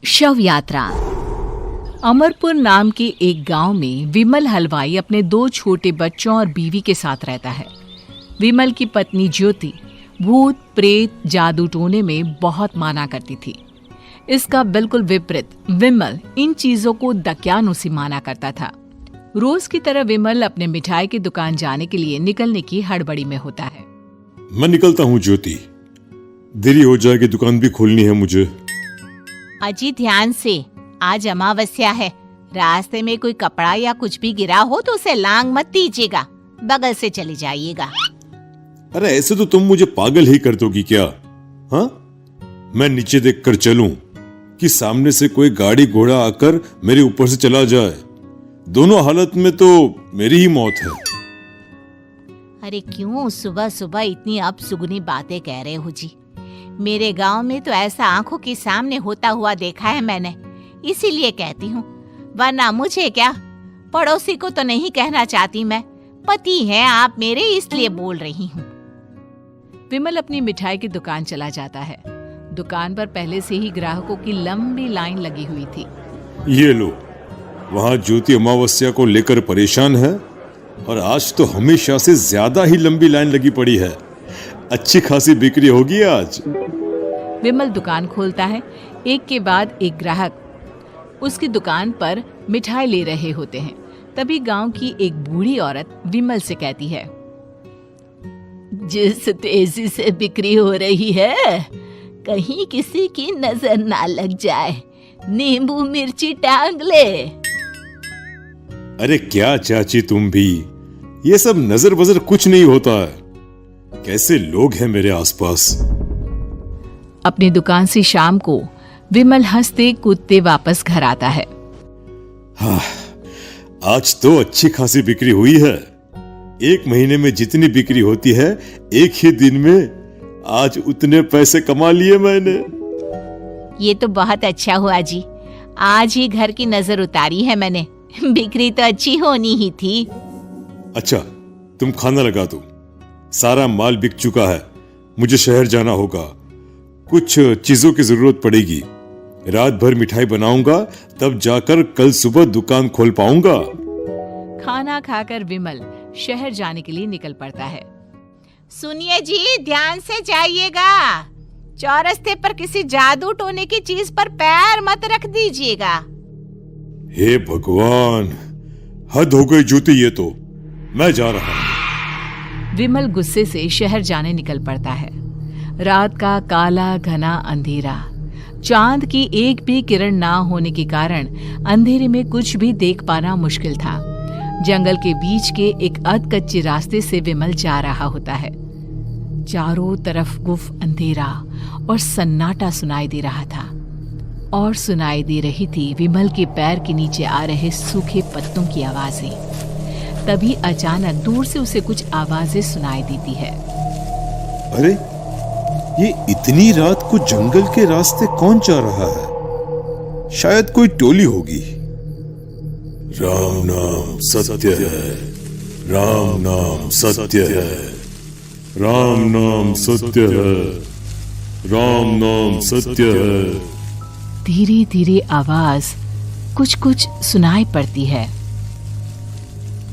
शव यात्रा। अमरपुर नाम के एक गांव में विमल हलवाई अपने 2 छोटे बच्चों और बीवी के साथ रहता है। विमल की पत्नी ज्योति भूत प्रेत जादू टोने में बहुत माना करती थी। इसका बिल्कुल विपरीत विमल इन चीजों को दक्यानुसी माना करता था। रोज की तरह विमल अपने मिठाई की दुकान जाने के लिए निकलने की हड़बड़ी में होता है। मैं निकलता हूँ ज्योति, देरी हो जाएगी, दुकान भी खोलनी है मुझे। अजी ध्यान से, आज अमावस्या है। रास्ते में कोई कपड़ा या कुछ भी गिरा हो तो उसे लांग मत दीजिएगा, बगल से चले जाइएगा। अरे ऐसे तो तुम मुझे पागल ही कर दोगी क्या? हाँ, मैं नीचे देख कर चलूं कि सामने से कोई गाड़ी घोड़ा आकर मेरे ऊपर से चला जाए? दोनों हालत में तो मेरी ही मौत है। अरे क्यों सुबह सुबह इतनी अपसुगनी बातें कह रहे हो जी? मेरे गांव में तो ऐसा आंखों के सामने होता हुआ देखा है मैंने, इसीलिए कहती हूँ, वरना मुझे क्या, पड़ोसी को तो नहीं कहना चाहती मैं। पति हैं आप मेरे, इसलिए बोल रही हूँ। विमल अपनी मिठाई की दुकान चला जाता है। दुकान पर पहले से ही ग्राहकों की लंबी लाइन लगी हुई थी। ये लो, वहाँ ज्योति अमावस्या को लेकर परेशान है और आज तो हमेशा से ज्यादा ही लंबी लाइन लगी पड़ी है। अच्छी खासी बिक्री होगी आज। विमल दुकान खोलता है। एक के बाद एक ग्राहक उसकी दुकान पर मिठाई ले रहे होते हैं। तभी गांव की एक बूढ़ी औरत विमल से कहती है, जिस तेजी से बिक्री हो रही है, कहीं किसी की नजर ना लग जाए, नींबू मिर्ची टांग ले। अरे क्या चाची तुम भी, ये सब नजर बजर कुछ नहीं होता है। कैसे लोग हैं मेरे आसपास। अपनी दुकान से शाम को विमल हंसते कूदते वापस घर आता है। हाँ, आज तो अच्छी खासी बिक्री हुई है। 1 महीने में जितनी बिक्री होती है, एक ही दिन में आज उतने पैसे कमा लिए मैंने। ये तो बहुत अच्छा हुआ जी, आज ही घर की नजर उतारी है मैंने। बिक्री तो अच्छी होनी ही थी। अच्छा, तुम खाना लगा दो, सारा माल बिक चुका है। मुझे शहर जाना होगा, कुछ चीजों की जरूरत पड़ेगी। रात भर मिठाई बनाऊंगा, तब जाकर कल सुबह दुकान खोल पाऊंगा। खाना खाकर विमल शहर जाने के लिए निकल पड़ता है। सुनिए जी, ध्यान से जाइएगा। चौरस्ते पर किसी जादू टोने की चीज पर पैर मत रख दीजिएगा। हे भगवान, हद हो गई ज्योति, ये तो मैं जा रहा हूं। विमल गुस्से से शहर जाने निकल पड़ता है। रात का काला घना अंधेरा, चांद की एक भी किरण ना होने के कारण अंधेरे में कुछ भी देख पाना मुश्किल था। जंगल के बीच के एक अधकच्चे रास्ते से विमल जा रहा होता है। चारों तरफ गुफ अंधेरा और सन्नाटा सुनाई दे रहा था, और सुनाई दे रही थी विमल के पैर के नीचे आ रहे सूखे पत्तों की आवाजें। तभी अचानक दूर से उसे कुछ आवाजें सुनाई देती है। अरे, ये इतनी रात को जंगल के रास्ते कौन जा रहा है? शायद कोई टोली होगी। राम नाम सत्य है, राम नाम सत्य है, राम नाम सत्य है, राम नाम सत्य है। धीरे धीरे आवाज कुछ कुछ सुनाई पड़ती है।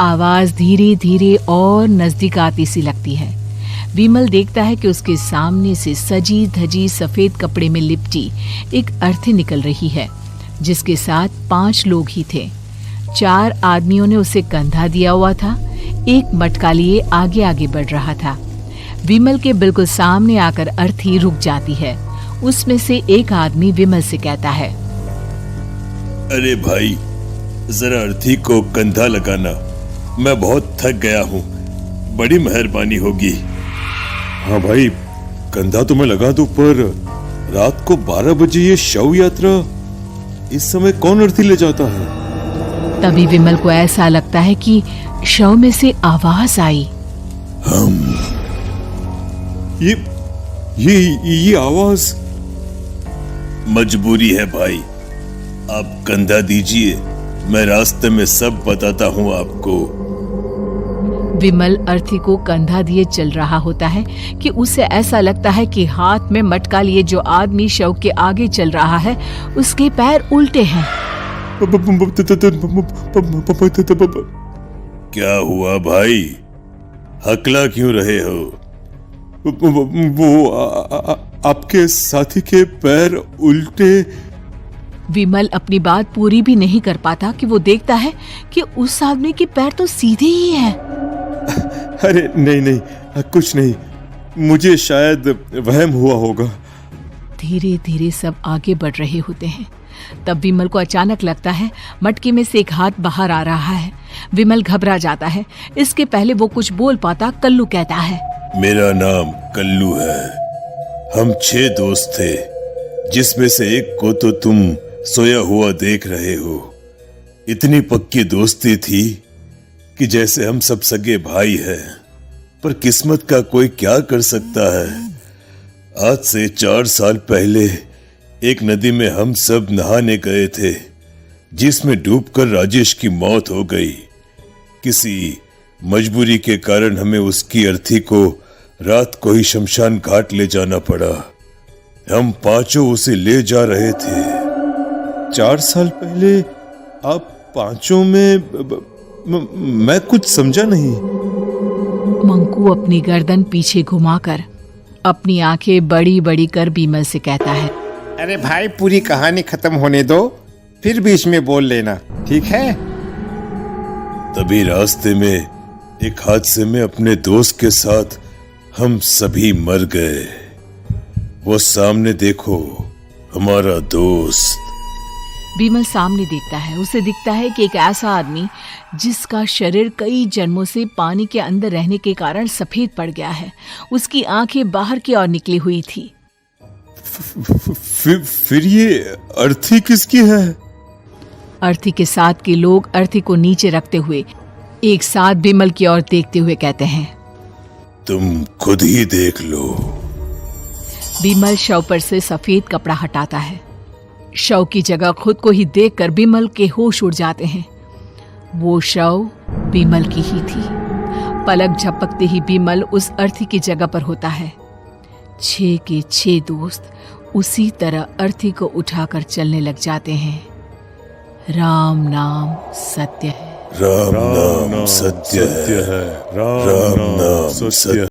आवाज धीरे धीरे और नजदीक आती सी लगती है। विमल देखता है कि उसके सामने से सजी धजी सफेद कपड़े में लिपटी एक अर्थी निकल रही है, जिसके साथ 5 लोग ही थे। 4 आदमियों ने उसे कंधा दिया हुआ था। एक मटका लिए आगे आगे बढ़ रहा था। विमल के बिल्कुल सामने आकर अर्थी रुक जाती है। उसमें से एक आदमी विमल से कहता है, अरे भाई, जरा अर्थी को कंधा लगाना, मैं बहुत थक गया हूँ, बड़ी मेहरबानी होगी। हाँ भाई, कंधा तो मैं लगा दूं, पर रात को 12 बजे ये शव यात्रा, इस समय कौन अर्थी ले जाता है? तभी विमल को ऐसा लगता है कि शव में से आवाज आई, हम ये आवाज। मजबूरी है भाई, आप कंधा दीजिए, मैं रास्ते में सब बताता हूँ आपको। विमल अर्थी को कंधा दिए चल रहा होता है कि उसे ऐसा लगता है कि हाथ में मटका लिए जो आदमी शव के आगे चल रहा है उसके पैर उल्टे हैं। क्या हुआ भाई, हकला क्यों रहे हो? वो आपके साथी के पैर उल्टे। विमल अपनी बात पूरी भी नहीं कर पाता कि वो देखता है कि उस आदमी के पैर तो सीधे ही हैं। अरे नहीं, कुछ नहीं, मुझे शायद वहम हुआ होगा। धीरे धीरे सब आगे बढ़ रहे होते हैं। तब विमल को अचानक लगता है मटके में से एक हाथ बाहर आ रहा है। विमल घबरा जाता है। इसके पहले वो कुछ बोल पाता, कल्लू कहता है, मेरा नाम कल्लू है। हम 6 दोस्त थे, जिसमें से एक को तो तुम सोया हुआ देख रहे हो। इतनी पक्की दोस्ती थी कि जैसे हम सब सगे भाई हैं। पर किस्मत का कोई क्या कर सकता है। आज से 4 साल पहले एक नदी में हम सब नहाने गए थे, जिसमें डूबकर राजेश की मौत हो गई। किसी मजबूरी के कारण हमें उसकी अर्थी को रात को ही शमशान घाट ले जाना पड़ा। हम 5 उसे ले जा रहे थे। 4 साल पहले आप 5 में मैं कुछ समझा नहीं। मंकू अपनी गर्दन पीछे घुमाकर अपनी आंखें बड़ी बड़ी कर विमल से कहता है, अरे भाई, पूरी कहानी खत्म होने दो, फिर बीच में बोल लेना, ठीक है? तभी रास्ते में एक हादसे में अपने दोस्त के साथ हम सभी मर गए। वो सामने देखो, हमारा दोस्त। विमल सामने देखता है। उसे दिखता है कि एक ऐसा आदमी जिसका शरीर कई जन्मों से पानी के अंदर रहने के कारण सफेद पड़ गया है। उसकी आंखें बाहर की ओर निकली हुई थी। फिर ये अर्थी किसकी है? अर्थी के साथ के लोग अर्थी को नीचे रखते हुए एक साथ विमल की ओर देखते हुए कहते हैं, तुम खुद ही देख लो। विमल शव पर से सफेद कपड़ा हटाता है। शव की जगह खुद को ही देखकर विमल के होश उड़ जाते हैं। वो शव विमल की ही थी। पलक झपकते ही विमल उस अर्थी की जगह पर होता है। 6 के 6 दोस्त उसी तरह अर्थी को उठाकर चलने लग जाते हैं। राम नाम सत्य है। राम नाम सत्य है। राम नाम सत्य।